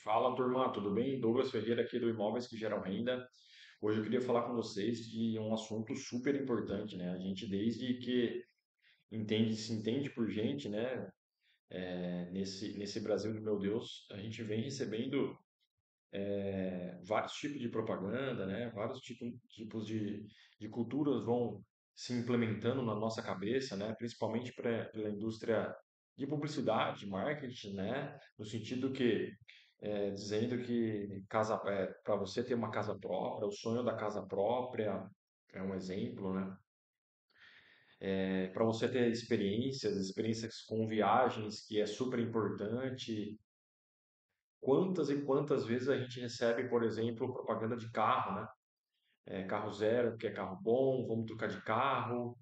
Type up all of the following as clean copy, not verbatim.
Fala, turma, tudo bem? Douglas Ferreira aqui do Imóveis que Geram Renda. Hoje eu queria falar com vocês de um assunto super importante, né? A gente desde que se entende por gente, né? Nesse Brasil do meu Deus, a gente vem recebendo vários tipos de propaganda, né? Tipos de culturas vão se implementando na nossa cabeça, né? Principalmente pela indústria de publicidade, marketing, né? No sentido que dizendo que casa para você ter uma casa própria, o sonho da casa própria é um exemplo, né? Para você ter experiências com viagens, que é super importante. Quantas e quantas vezes a gente recebe, por exemplo, propaganda de carro, né? Carro zero, porque é carro bom, vamos trocar de carro.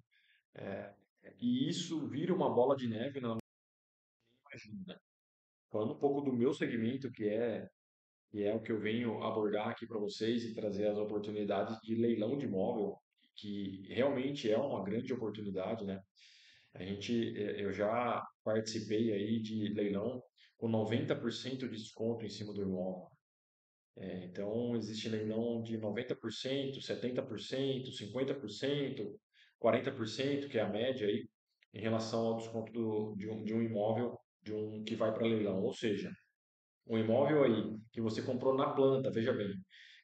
E isso vira uma bola de neve na imagina. Falando um pouco do meu segmento, que é o que eu venho abordar aqui para vocês e trazer as oportunidades de leilão de imóvel, que realmente é uma grande oportunidade, né? Eu já participei aí de leilão com 90% de desconto em cima do imóvel. Então, existe leilão de 90%, 70%, 50%, 40%, que é a média aí, em relação ao desconto de um imóvel que vai para leilão. Ou seja, um imóvel aí que você comprou na planta, veja bem,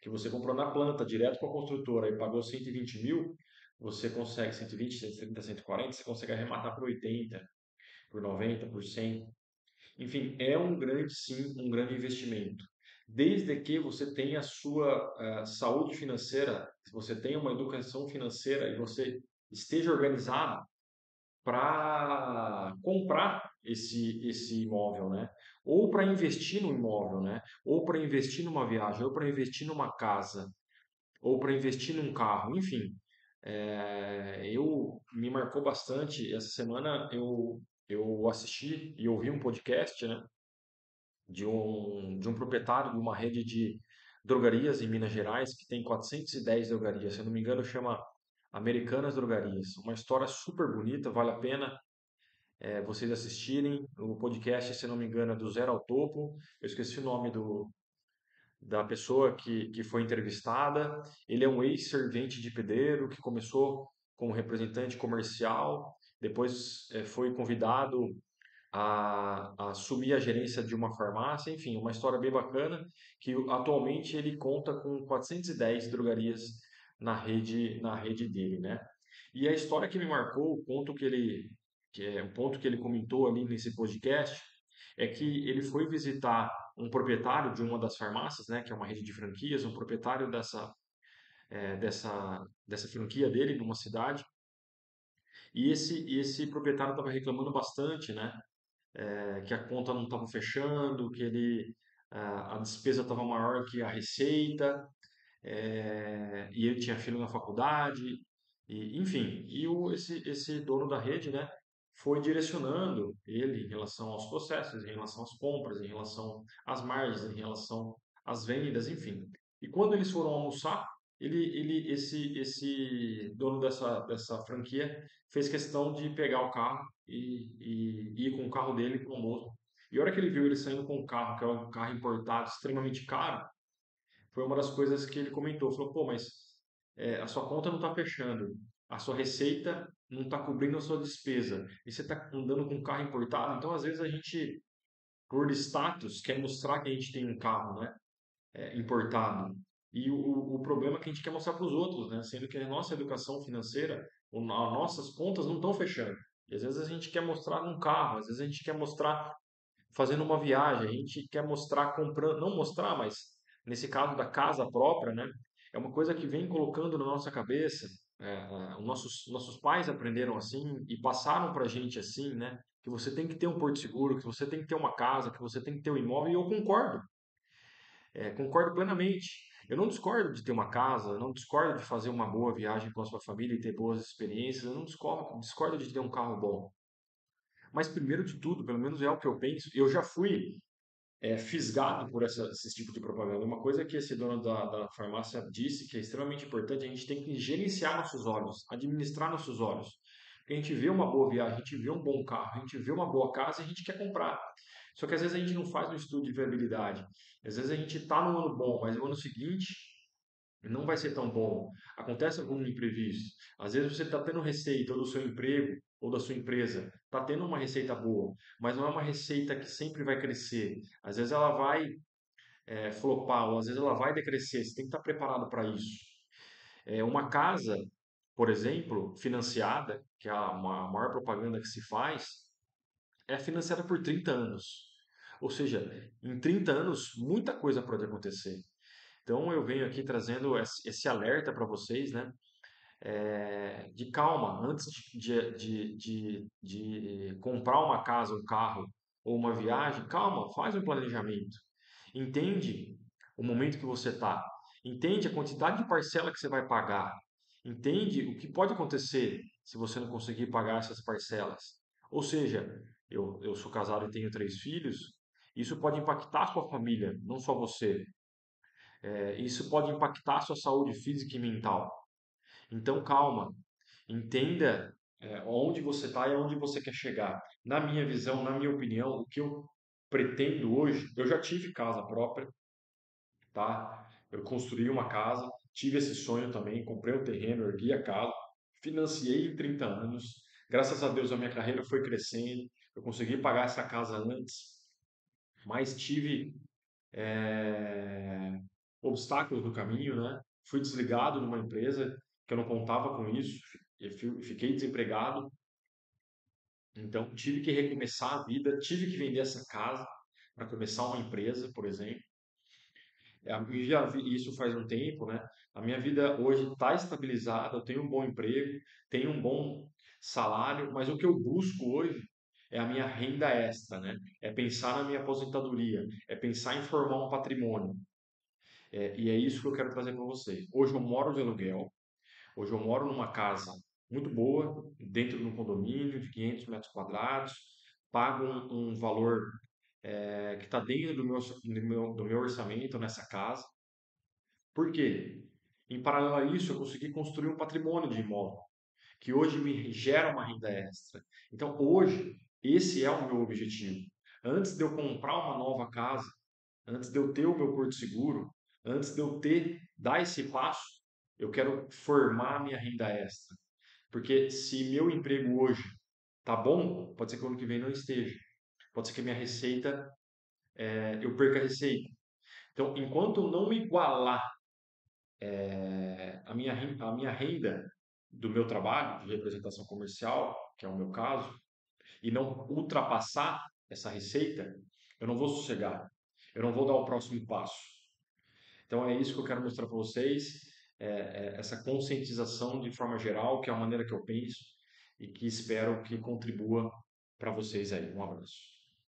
que você comprou na planta direto com a construtora e pagou 120 mil, você consegue 120, 130, 140, você consegue arrematar por 80, por 90, por 100. Enfim, é sim, um grande investimento. Desde que você tenha a sua saúde financeira, se você tenha uma educação financeira e você esteja organizado para comprar esse imóvel, né? Ou para investir no imóvel, né? Ou para investir numa viagem, ou para investir numa casa, ou para investir num carro, enfim. Eu me marcou bastante essa semana. Eu assisti e ouvi um podcast, né? De um proprietário de uma rede de drogarias em Minas Gerais que tem 410 drogarias, se eu não me engano, chama Americanas Drogarias. Uma história super bonita, vale a pena vocês assistirem. O podcast, se não me engano, é do Zero ao Topo. Eu esqueci o nome da pessoa que foi entrevistada. Ele é um ex-servente de pedreiro que começou como representante comercial, depois foi convidado a assumir a gerência de uma farmácia. Enfim, uma história bem bacana que atualmente ele conta com 410 drogarias na rede dele, né? E a história que me marcou, o ponto que ele comentou ali nesse podcast, é que ele foi visitar um proprietário de uma das farmácias, né, que é uma rede de franquias, um proprietário dessa franquia dele numa cidade, e esse proprietário estava reclamando bastante, né, que a conta não estava fechando, a despesa estava maior que a receita, e ele tinha filho na faculdade, enfim, esse dono da rede, né, foi direcionando ele em relação aos processos, em relação às compras, em relação às margens, em relação às vendas, enfim. E quando eles foram almoçar, esse dono dessa franquia fez questão de pegar o carro e ir com o carro dele para o almoço. E a hora que ele viu ele saindo com o carro, que é um carro importado extremamente caro, foi uma das coisas que ele comentou. Falou, pô, mas a sua conta não está fechando, a sua receita não está cobrindo a sua despesa, e você está andando com um carro importado. Então, às vezes, a gente, por status, quer mostrar que a gente tem um carro, né, importado. E o problema é que a gente quer mostrar para os outros, né, sendo que a nossa educação financeira, as nossas contas não estão fechando. E às vezes a gente quer mostrar num carro, às vezes a gente quer mostrar fazendo uma viagem, a gente quer mostrar comprando, não mostrar, mas nesse caso da casa própria, né? É uma coisa que vem colocando na nossa cabeça. Os nossos pais aprenderam assim e passaram para a gente assim, né? Que você tem que ter um porto seguro, que você tem que ter uma casa, que você tem que ter um imóvel. E eu concordo, concordo plenamente. Eu não discordo de ter uma casa, eu não discordo de fazer uma boa viagem com a sua família e ter boas experiências, eu não discordo de ter um carro bom. Mas primeiro de tudo, pelo menos é o que eu penso, eu já fui fisgado por esse tipo de propaganda. Uma coisa que esse dono da farmácia disse que é extremamente importante, a gente tem que gerenciar nossos olhos, administrar nossos olhos. Porque a gente vê uma boa viagem, a gente vê um bom carro, a gente vê uma boa casa e a gente quer comprar. Só que às vezes a gente não faz um estudo de viabilidade. Às vezes a gente está num ano bom, mas no ano seguinte não vai ser tão bom. Acontece algum imprevisto. Às vezes você está tendo receita ou do seu emprego ou da sua empresa, está tendo uma receita boa, mas não é uma receita que sempre vai crescer. Às vezes ela vai flopar, ou às vezes ela vai decrescer. Você tem que estar preparado para isso. Uma casa, por exemplo, financiada, que é a maior propaganda que se faz, é financiada por 30 anos. Ou seja, em 30 anos, muita coisa pode acontecer. Então, eu venho aqui trazendo esse alerta para vocês, né? De calma, antes de comprar uma casa, um carro ou uma viagem, calma, faz um planejamento. Entende o momento que você está. Entende a quantidade de parcela que você vai pagar. Entende o que pode acontecer se você não conseguir pagar essas parcelas. Ou seja, eu sou casado e tenho 3 filhos, isso pode impactar a sua família, não só você. Isso pode impactar a sua saúde física e mental. Então, calma, entenda onde você está e onde você quer chegar. Na minha visão, na minha opinião, o que eu pretendo hoje, eu já tive casa própria, tá? Eu construí uma casa, tive esse sonho também, comprei um terreno, ergui a casa, financiei em 30 anos. Graças a Deus a minha carreira foi crescendo, eu consegui pagar essa casa antes, mas tive obstáculos no caminho, né? Fui desligado numa empresa que eu não contava com isso, fiquei desempregado, então tive que recomeçar a vida, tive que vender essa casa para começar uma empresa, por exemplo. Eu já vi isso faz um tempo, né? A minha vida hoje está estabilizada, eu tenho um bom emprego, tenho um bom salário, mas o que eu busco hoje é a minha renda extra, né? É pensar na minha aposentadoria, é pensar em formar um patrimônio. E é isso que eu quero trazer para vocês. Hoje eu moro de aluguel, hoje eu moro numa casa muito boa, dentro de um condomínio de 500 metros quadrados, pago um valor que está dentro do meu orçamento nessa casa. Por quê? Em paralelo a isso, eu consegui construir um patrimônio de imóvel, que hoje me gera uma renda extra. Então, hoje, esse é o meu objetivo. Antes de eu comprar uma nova casa, antes de eu ter o meu porto seguro, antes de eu dar esse passo, eu quero formar a minha renda extra. Porque se meu emprego hoje tá bom, pode ser que o ano que vem não esteja. Pode ser que a minha receita, eu perca a receita. Então, enquanto eu não me igualar a minha renda do meu trabalho de representação comercial, que é o meu caso, e não ultrapassar essa receita, eu não vou sossegar. Eu não vou dar o próximo passo. Então é isso que eu quero mostrar para vocês, essa conscientização de forma geral, que é a maneira que eu penso e que espero que contribua para vocês aí. Um abraço.